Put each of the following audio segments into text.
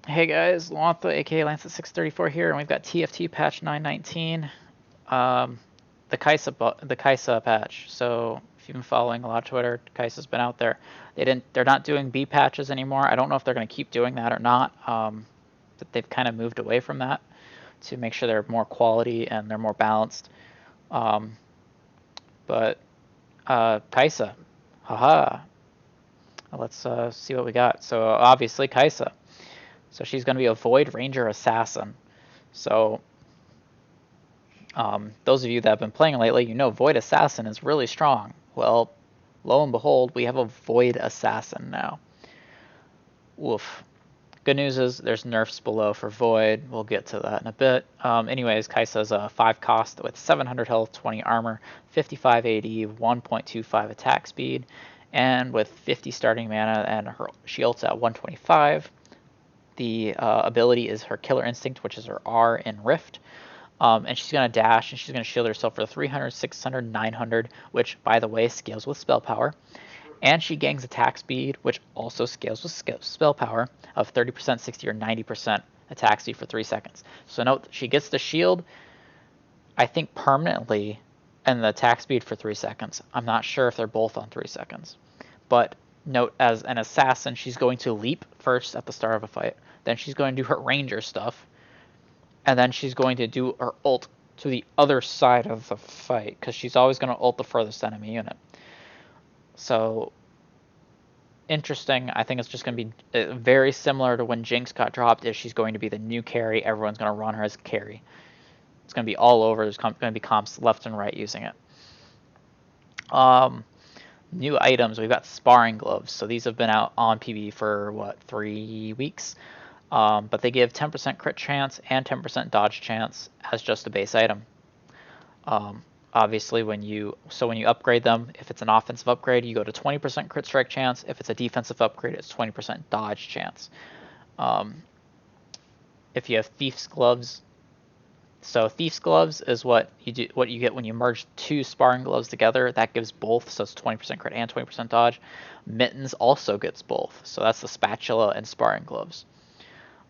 Hey guys, Luantha, aka Lancet634 here, and we've got TFT Patch 919, the Kaisa patch. So if you've been following a lot of Twitter, Kaisa's been out there. They're not doing B patches anymore. I don't know if they're going to keep doing that or not. But they've kind of moved away from that to make sure they're more quality and they're more balanced. Um, but Kaisa, haha. Let's see what we got. So obviously Kaisa. So she's going to be a Void Ranger Assassin. So those of you that have been playing lately, you know Void Assassin is really strong. Well, lo and behold, we have a Void Assassin now. Woof. Good news is there's nerfs below for Void. We'll get to that in a bit. Anyways, Kaisa's a 5 cost with 700 health, 20 armor, 55 AD, 1.25 attack speed, and with 50 starting mana, and her she ults at 125. The ability is her Killer Instinct, which is her R in Rift. And she's going to dash, and she's going to shield herself for 300, 600, 900, which, by the way, scales with spell power. And she gangs attack speed, which also scales with spell power of 30%, 60, or 90% attack speed for 3 seconds. So note, she gets the shield, I think, permanently, and the attack speed for 3 seconds. I'm not sure if they're both on 3 seconds. But note, as an assassin, she's going to leap first at the start of a fight. Then she's going to do her ranger stuff. And then she's going to do her ult to the other side of the fight, because she's always going to ult the furthest enemy unit. So, interesting. I think it's just going to be very similar to when Jinx got dropped, is she's going to be the new carry. Everyone's going to run her as carry. It's going to be all over. There's going to be comps left and right using it. New items. We've got sparring gloves. So these have been out on PB for, what, 3 weeks? But they give 10% crit chance and 10% dodge chance as just a base item. Obviously, when you upgrade them, if it's an offensive upgrade, you go to 20% crit strike chance. If it's a defensive upgrade, it's 20% dodge chance. If you have Thief's Gloves, so Thief's Gloves is what you get when you merge 2 sparring gloves together. That gives both, so it's 20% crit and 20% dodge. Mittens also gets both, so that's the spatula and sparring gloves.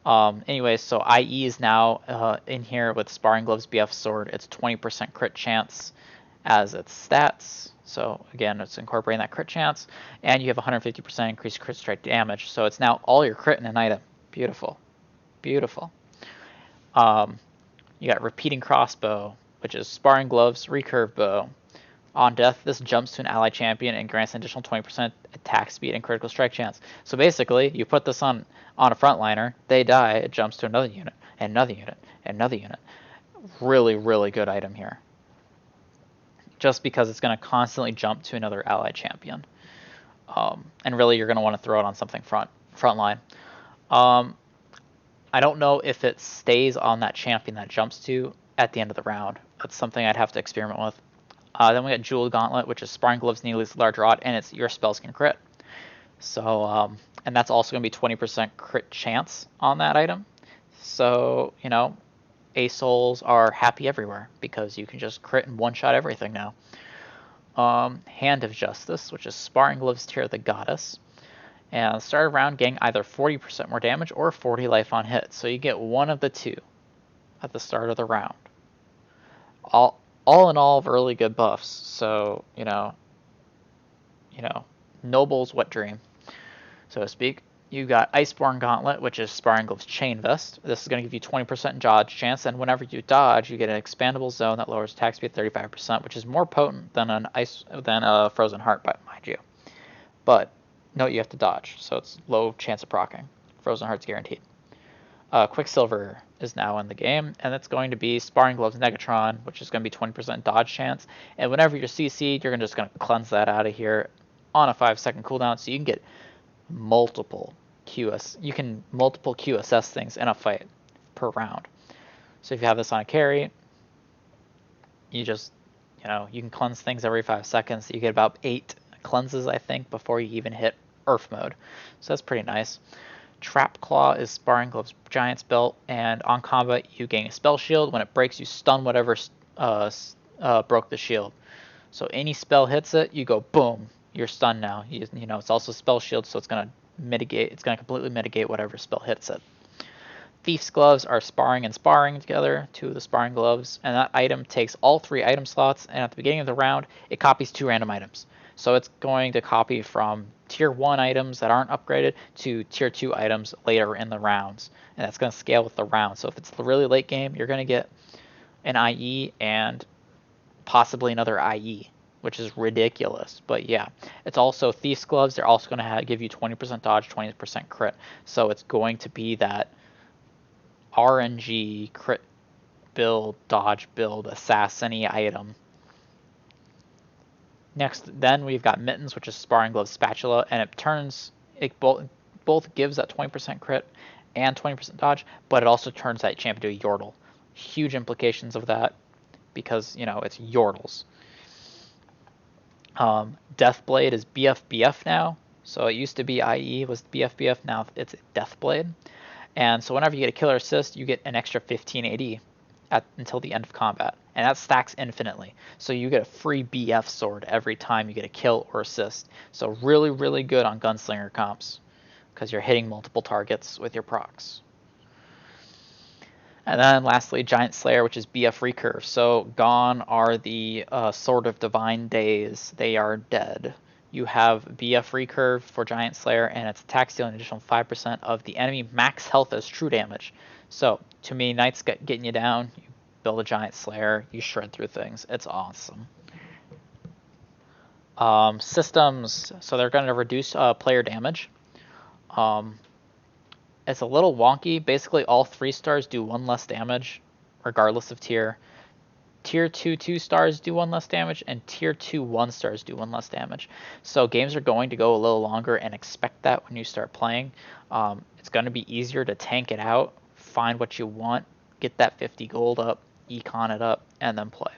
Anyways, so IE is now in here with Sparring Gloves BF Sword. It's 20% crit chance as its stats. So again, it's incorporating that crit chance. And you have 150% increased crit strike damage. So it's now all your crit in an item. Beautiful. Beautiful. You got Repeating Crossbow, which is Sparring Gloves, Recurve Bow. On death, this jumps to an ally champion and grants an additional 20% attack speed and critical strike chance. So basically, you put this on a frontliner, they die, it jumps to another unit, and another unit, and another unit. Really, really good item here. Just because it's going to constantly jump to another ally champion. And really, you're going to want to throw it on something frontline. I don't know if it stays on that champion that jumps to at the end of the round. That's something I'd have to experiment with. Then we got Jeweled Gauntlet, which is Sparring Gloves, Needless Large Rod, and it's your spells can crit. So, and that's also going to be 20% crit chance on that item. So, A-Souls are happy everywhere because you can just crit and one-shot everything now. Hand of Justice, which is Sparring Gloves, Tear the Goddess. And start of round, getting either 40% more damage or 40 life on hit. So you get one of the two at the start of the round. All in all, really good buffs. So, Noble's wet dream, so to speak. You got Iceborne Gauntlet, which is Sparring Gloves Chain Vest. This is going to give you 20% dodge chance, and whenever you dodge, you get an expandable zone that lowers attack speed 35%, which is more potent than a Frozen Heart, mind you. But note, you have to dodge, so it's low chance of proccing. Frozen Heart's guaranteed. Quicksilver is now in the game, and it's going to be Sparring Gloves Negatron, which is going to be 20% dodge chance. And whenever you're CC'd, you're just going to cleanse that out of here on a 5-second cooldown, so you can get multiple QSS things in a fight per round. So if you have this on a carry, you just, you can cleanse things every 5 seconds. You get about 8 cleanses, I think, before you even hit Earth mode. So that's pretty nice. Trap Claw is Sparring Gloves Giant's Belt, and on combat you gain a spell shield. When it breaks, you stun whatever broke the shield. So any spell hits it, you go boom, you're stunned now. It's also spell shield, so it's gonna completely mitigate whatever spell hits it. Thief's Gloves are sparring and sparring together, 2 of the sparring gloves, and that item takes all 3 item slots, and at the beginning of the round, it copies 2 random items. So it's going to copy from tier 1 items that aren't upgraded to tier 2 items later in the rounds, and that's going to scale with the round. So if it's the really late game, you're going to get an IE and possibly another IE, which is ridiculous. But yeah, it's also Thief's Gloves. They're also going to give you 20% dodge, 20% crit. So it's going to be that RNG crit build, dodge build, assassin-y item. Next, then we've got Mittens, which is Sparring Glove Spatula, and it both gives that 20% crit and 20% dodge, but it also turns that champion to a Yordle. Huge implications of that because, it's Yordles. Deathblade is BF now, so it used to be IE was BF, now it's Deathblade. And so whenever you get a killer assist, you get an extra 15 AD until the end of combat. And that stacks infinitely. So you get a free BF sword every time you get a kill or assist. So really, really good on gunslinger comps because you're hitting multiple targets with your procs. And then lastly, Giant Slayer, which is BF recurve. So gone are the Sword of Divine days. They are dead. You have BF recurve for Giant Slayer, and its attack steal an additional 5% of the enemy max health as true damage. So to me, Knight's getting you down. You build a Giant Slayer, you shred through things. It's awesome. Systems, so they're going to reduce player damage. It's a little wonky. Basically, all 3 stars do 1 less damage, regardless of tier. Tier 2 2 stars do 1 less damage, and Tier 2 1 stars do 1 less damage. So games are going to go a little longer, and expect that when you start playing. It's going to be easier to tank it out, find what you want, get that 50 gold up, econ it up, and then play.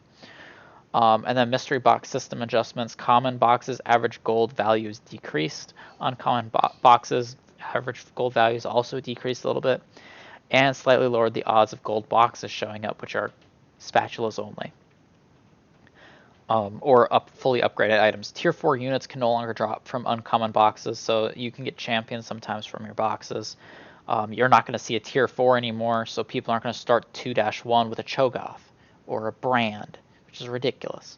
And then mystery box system adjustments. Common boxes, average gold values decreased. Uncommon boxes, average gold values also decreased a little bit. And slightly lowered the odds of gold boxes showing up, which are spatulas only. Or fully upgraded items. Tier 4 units can no longer drop from uncommon boxes, so you can get champions sometimes from your boxes. You're not going to see a Tier 4 anymore, so people aren't going to start 2-1 with a Cho'Gath or a Brand, which is ridiculous.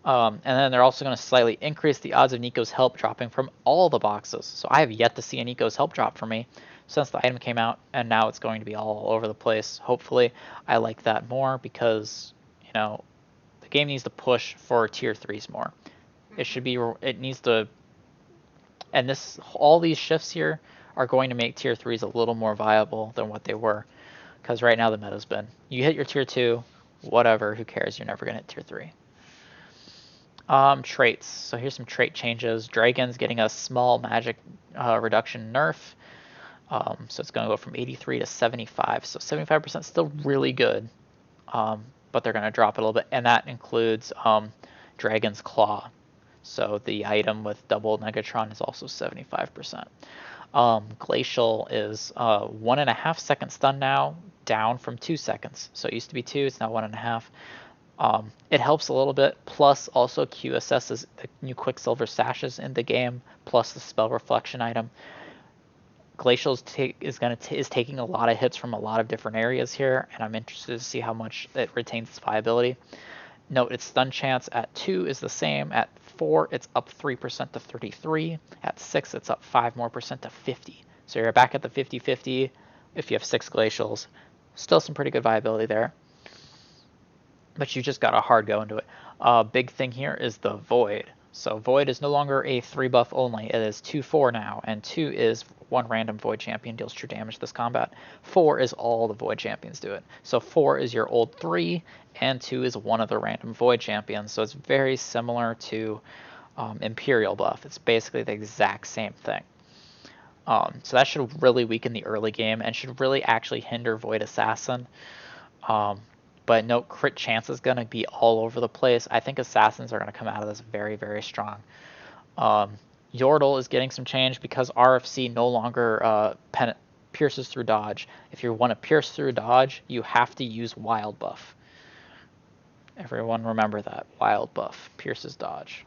And then they're also going to slightly increase the odds of Nico's help dropping from all the boxes. So I have yet to see a Nico's help drop for me since the item came out, and now it's going to be all over the place. Hopefully, I like that more because, the game needs to push for tier 3s more. It needs to, and all these shifts here are going to make tier 3s a little more viable than what they were. Because right now the meta's been, you hit your tier 2, whatever, who cares, you're never going to hit tier 3. Traits. So here's some trait changes. Dragon's getting a small magic reduction nerf. So it's going to go from 83 to 75. So 75% still really good, but they're going to drop it a little bit. And that includes Dragon's Claw. So the item with double Negatron is also 75%. Glacial is 1.5 second stun now, down from 2 seconds. So it used to be 2, it's now 1.5. It helps a little bit, plus also QSS is the new Quicksilver sashes in the game, plus the spell reflection item. Glacial is taking a lot of hits from a lot of different areas here, and I'm interested to see how much it retains its viability. Note its stun chance at 2 is the same. At 4, it's up 3% to 33. At 6, it's up 5% more to 50. So you're back at the 50-50 if you have 6 Glacials. Still some pretty good viability there. But you just got a hard go into it. Big thing here is the Void. So Void is no longer a 3 buff only. It is 2-4 now, and 2 is 1 random Void champion deals true damage this combat. 4 is all the Void champions do it. So 4 is your old 3, and 2 is one of the random Void champions. So it's very similar to Imperial buff. It's basically the exact same thing. So that should really weaken the early game and should really actually hinder Void Assassin. But note, crit chance is going to be all over the place. I think Assassins are going to come out of this very, very strong. Yordle is getting some change because RFC no longer pierces through dodge. If you want to pierce through dodge, you have to use Wild buff. Everyone remember that. Wild buff pierces dodge.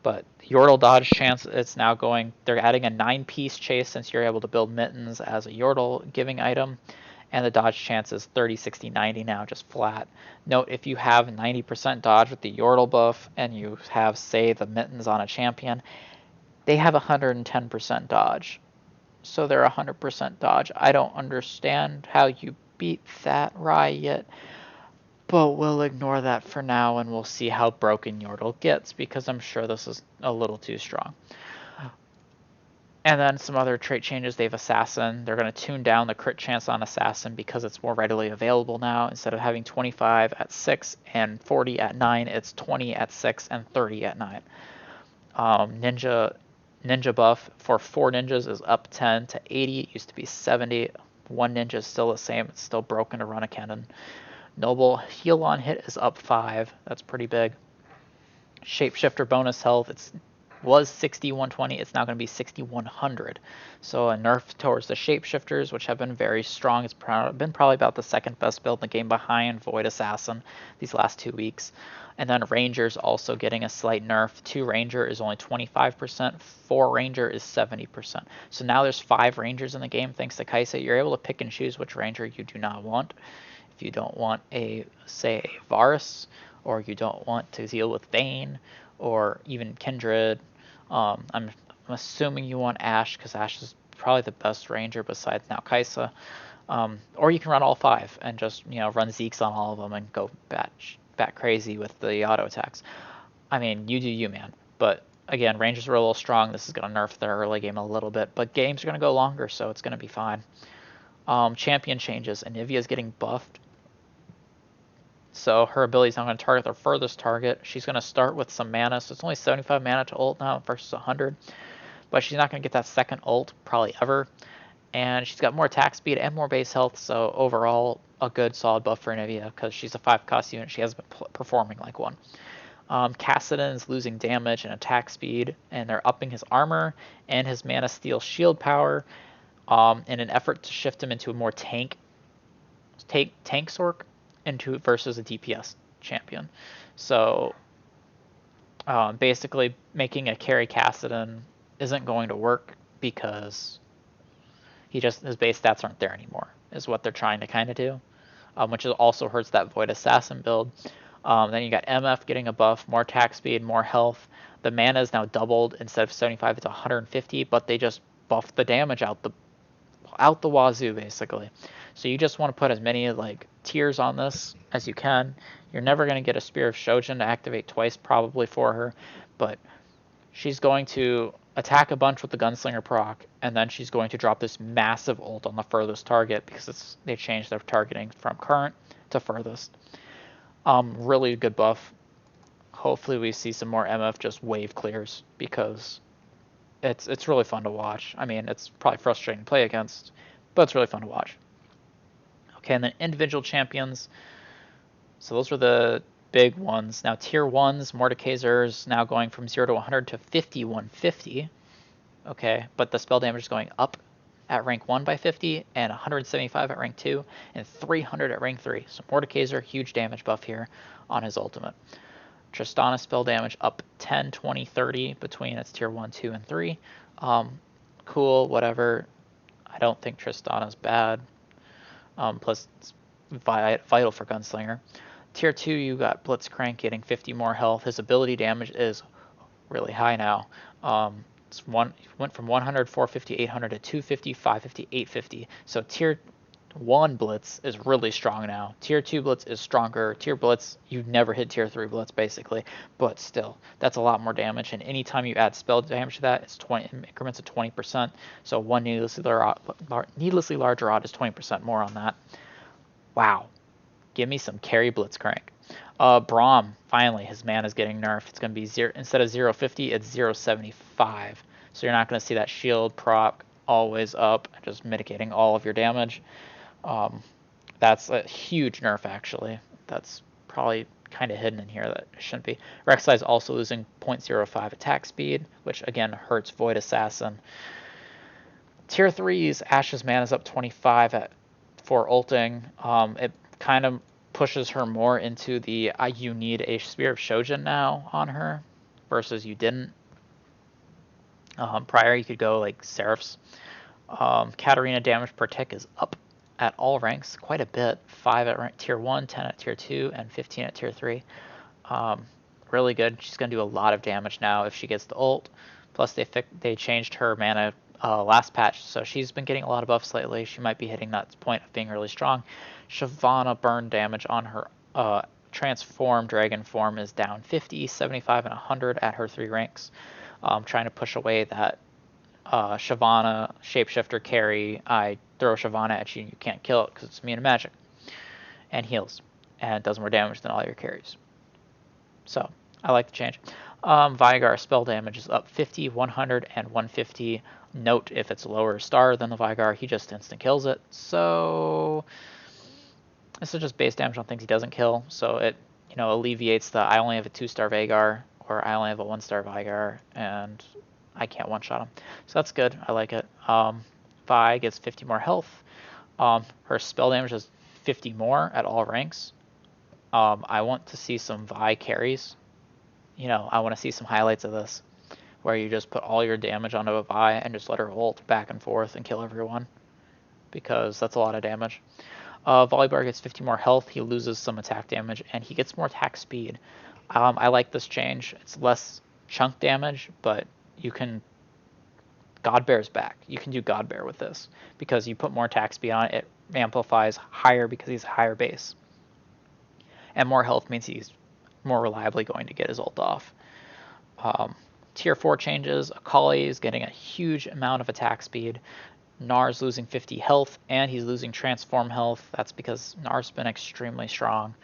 But Yordle dodge chance, it's now going, they're adding a 9-piece chase since you're able to build Mittens as a Yordle giving item. And the dodge chance is 30, 60, 90 now, just flat. Note, if you have 90% dodge with the Yordle buff and you have, say, the Mittens on a champion, they have 110% dodge. So they're 100% dodge. I don't understand how you beat that Riot, but we'll ignore that for now and we'll see how broken Yordle gets because I'm sure this is a little too strong. And then some other trait changes. They have Assassin. They're going to tune down the crit chance on Assassin because it's more readily available now. Instead of having 25 at 6 and 40 at 9, it's 20 at 6 and 30 at 9. Ninja buff for 4 ninjas is up 10 to 80. It used to be 70. 1 ninja is still the same. It's still broken to run a cannon. Noble heal on hit is up 5. That's pretty big. Shapeshifter bonus health, was 6120, it's now going to be 6100. So a nerf towards the shapeshifters, which have been very strong. It's been probably about the second best build in the game behind Void Assassin these last 2 weeks. And then Rangers also getting a slight nerf. 2 Ranger is only 25%, 4 Ranger is 70%. So now there's 5 Rangers in the game thanks to Kaisa. You're able to pick and choose which Ranger you do not want. If you don't want say a Varus, or you don't want to deal with Vayne, or even Kindred, I'm assuming you want Ashe, because Ashe is probably the best Ranger besides now Kaisa. Or you can run all 5 and just run Zeke's on all of them and go bat crazy with the auto attacks. I mean, you do you, man. But again, Rangers were a little strong. This is going to nerf their early game a little bit, but games are going to go longer, so it's going to be fine. Champion changes. Anivia is getting buffed. So her ability is not going to target their furthest target. She's going to start with some mana. So it's only 75 mana to ult now versus 100. But she's not going to get that second ult probably ever. And she's got more attack speed and more base health. So overall, a good solid buff for Anivia because she's a 5-cost unit. She hasn't been performing like one. Kassadin is losing damage and attack speed. And they're upping his armor and his mana steal shield power in an effort to shift him into a more tank Sork versus a DPS champion. So basically making a carry Kassadin isn't going to work because his base stats aren't there anymore, is what they're trying to kind of do, which also hurts that Void Assassin build. Then you got MF getting a buff, more attack speed, more health. The mana is now doubled. Instead of 75, it's 150, but they just buffed the damage out the wazoo, basically. So you just want to put as many tiers on this as you can. You're never going to get a Spear of Shojin to activate twice probably for her, but she's going to attack a bunch with the Gunslinger proc, and then she's going to drop this massive ult on the furthest target because they changed their targeting from current to furthest. Really good buff. Hopefully we see some more MF just wave clears because it's really fun to watch. I mean, it's probably frustrating to play against, but it's really fun to watch. Okay, and then individual champions. So those were the big ones. Now tier 1s, Mordekaiser's now going from 0 to 100 to 50, 150. Okay, but the spell damage is going up at rank 1 by 50, and 175 at rank 2, and 300 at rank 3. So Mordekaiser, huge damage buff here on his ultimate. Tristana spell damage up 10, 20, 30 between its tier 1, 2, and 3. Cool, whatever. I don't think Tristana's bad. Plus, it's vital for Gunslinger. Tier 2, you got Blitzcrank getting 50 more health. His ability damage is really high now. Went from 100, 450, 800 to 250, 550, 850. So tier 1 Blitz is really strong now. Tier 2 Blitz is stronger. Tier Blitz, you never hit Tier 3 Blitz basically, but still, that's a lot more damage. And anytime you add spell damage to that, it's 20 increments of 20%. So one needlessly large rod is 20% more on that. Wow, give me some carry Blitzcrank. Braum, finally, his mana is getting nerfed. It's going to be instead of 0.50, it's 0.75. So you're not going to see that shield proc always up, just mitigating all of your damage. That's a huge nerf, actually. That's probably kind of hidden in here that shouldn't be. Rek'Sai is also losing 0.05 attack speed, which again hurts Void Assassin. Tier 3's Ashe's mana is up 25 for ulting. It kind of pushes her more into the you need a Spear of Shojin now on her, versus you didn't. Prior, you could go like Seraphs. Katarina damage per tick is up at all ranks quite a bit. 5 at tier 1, 10 at tier 2, and 15 at tier 3. Really good. She's going to do a lot of damage now if she gets the ult. Plus, they changed her mana last patch, so she's been getting a lot of buffs lately. She might be hitting that point of being really strong. Shyvana burn damage on her transformed dragon form is down 50, 75, and 100 at her 3 ranks. Trying to push away that Shyvana shapeshifter carry. I throw Shyvana at you and you can't kill it because it's immune to magic and heals and does more damage than all your carries. So I like the change. Veigar spell damage is up 50, 100, and 150. Note if it's lower star than the Veigar, he just instant kills it. So this is just base damage on things he doesn't kill. So it alleviates the I only have a 2-star Veigar or I only have a 1-star Veigar and I can't one-shot him. So that's good. I like it. Vi gets 50 more health. Her spell damage is 50 more at all ranks. I want to see some Vi carries. I want to see some highlights of this where you just put all your damage onto a Vi and just let her ult back and forth and kill everyone because that's a lot of damage. Volibear gets 50 more health. He loses some attack damage and he gets more attack speed. I like this change. It's less chunk damage, but you can Godbear's back. You can do Godbear with this because you put more attack speed on it. It amplifies higher because he's a higher base. And more health means he's more reliably going to get his ult off. Tier 4 changes. Akali is getting a huge amount of attack speed. Nar's losing 50 health, and he's losing transform health. That's because Nar's been extremely strong.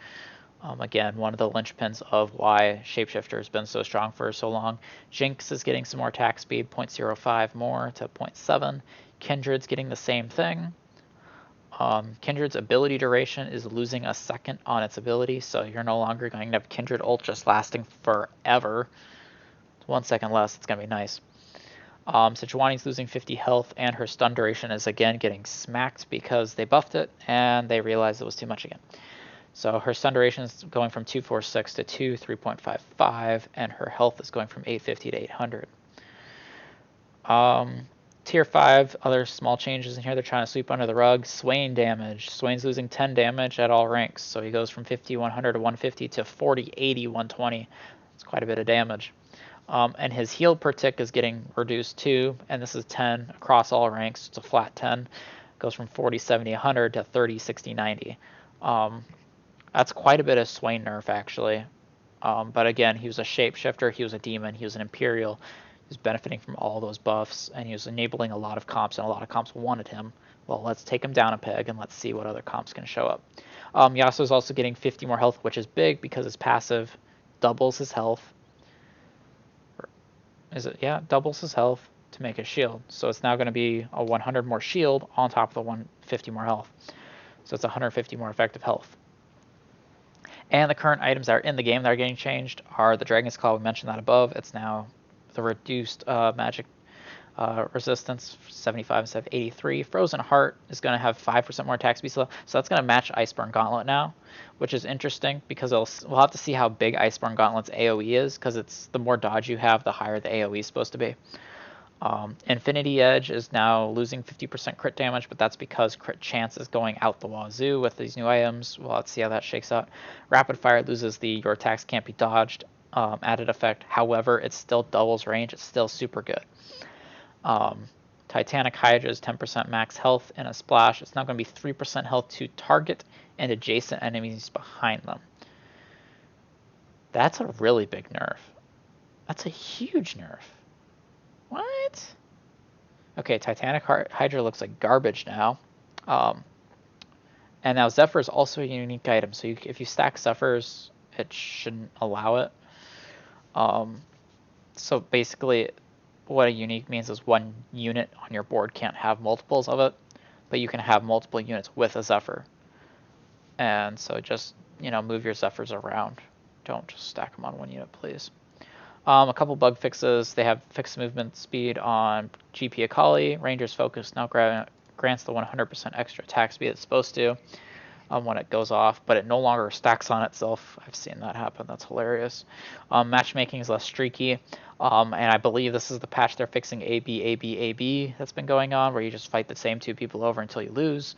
Again, one of the linchpins of why Shapeshifter has been so strong for so long. Jinx is getting some more attack speed, 0.05 more to 0.7. Kindred's getting the same thing. Kindred's ability duration is losing a second on its ability, so you're no longer going to have Kindred ult just lasting forever. 1 second less, it's going to be nice. Sejuani's losing 50 health, and her stun duration is again getting smacked because they buffed it, and they realized it was too much again. So her stun duration is going from 246 to 3.55, and her health is going from 850 to 800. Tier 5, other small changes in here they're trying to sweep under the rug. Swain damage. Swain's losing 10 damage at all ranks, so he goes from 50, 100 to 150 to 40, 80, 120. It's quite a bit of damage. And his heal per tick is getting reduced too, and this is 10 across all ranks. It's a flat 10. It goes from 40, 70, 100 to 30, 60, 90. That's quite a bit of Swain nerf, actually. But again, he was a shapeshifter, he was a demon, he was an Imperial. He was benefiting from all those buffs, and he was enabling a lot of comps, and a lot of comps wanted him. Well, let's take him down a peg, and let's see what other comps can show up. Yasuo's also getting 50 more health, which is big because his passive doubles his health. Is it? Yeah, doubles his health to make his shield. So it's now going to be a 100 more shield on top of the 150 more health. So it's 150 more effective health. And the current items that are in the game that are getting changed are the Dragon's Claw. We mentioned that above. It's now the reduced magic resistance, 75 instead of 83. Frozen Heart is going to have 5% more attack speed, so that's going to match Iceborne Gauntlet now, which is interesting because we'll have to see how big Iceborne Gauntlet's AoE is, because it's the more dodge you have, the higher the AoE is supposed to be. Infinity Edge is now losing 50% crit damage, but that's because crit chance is going out the wazoo with these new items. We'll have to see how that shakes out. Rapid Fire loses the your attacks can't be dodged added effect. However, it still doubles range. It's still super good. Titanic Hydra is 10% max health in a splash. It's now going to be 3% health to target and adjacent enemies behind them. That's a really big nerf. That's a huge nerf. What? Okay, Titanic Hydra looks like garbage now. And now Zephyr is also a unique item. So if you stack Zephyrs, it shouldn't allow it. So basically, what a unique means is one unit on your board can't have multiples of it, but you can have multiple units with a Zephyr. And so just, move your Zephyrs around. Don't just stack them on one unit, please. A couple bug fixes. They have fixed movement speed on GP Akali. Ranger's Focus now grants the 100% extra attack speed it's supposed to. when it goes off, but it no longer stacks on itself. I've seen that happen. That's hilarious. Matchmaking is less streaky, and I believe this is the patch they're fixing AB that's been going on, where you just fight the same 2 people over until you lose.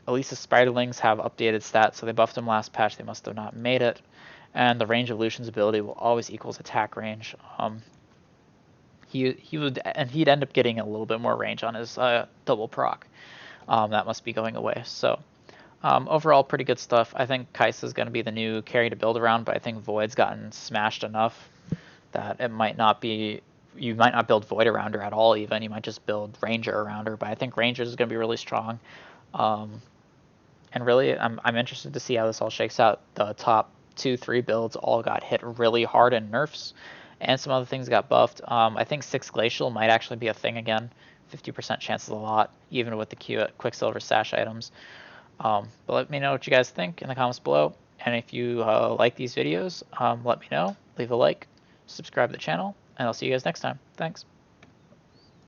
Elisa's Spiderlings have updated stats, so they buffed him last patch. They must have not made it. And the range of Lucian's ability will always equals attack range. He'd end up getting a little bit more range on his double proc. That must be going away. So overall, pretty good stuff. I think Kai'Sa is going to be the new carry to build around, but I think Void's gotten smashed enough that it might not be. You might not build Void around her at all. Even you might just build Ranger around her. But I think Ranger is going to be really strong. And really, I'm interested to see how this all shakes out. The top 2-3 builds all got hit really hard in nerfs, and some other things got buffed. I think 6 Glacial might actually be a thing again. 50% chance is a lot, even with the Quicksilver Sash items. But let me know what you guys think in the comments below. And if you like these videos, let me know. Leave a like, subscribe to the channel, and I'll see you guys next time. Thanks.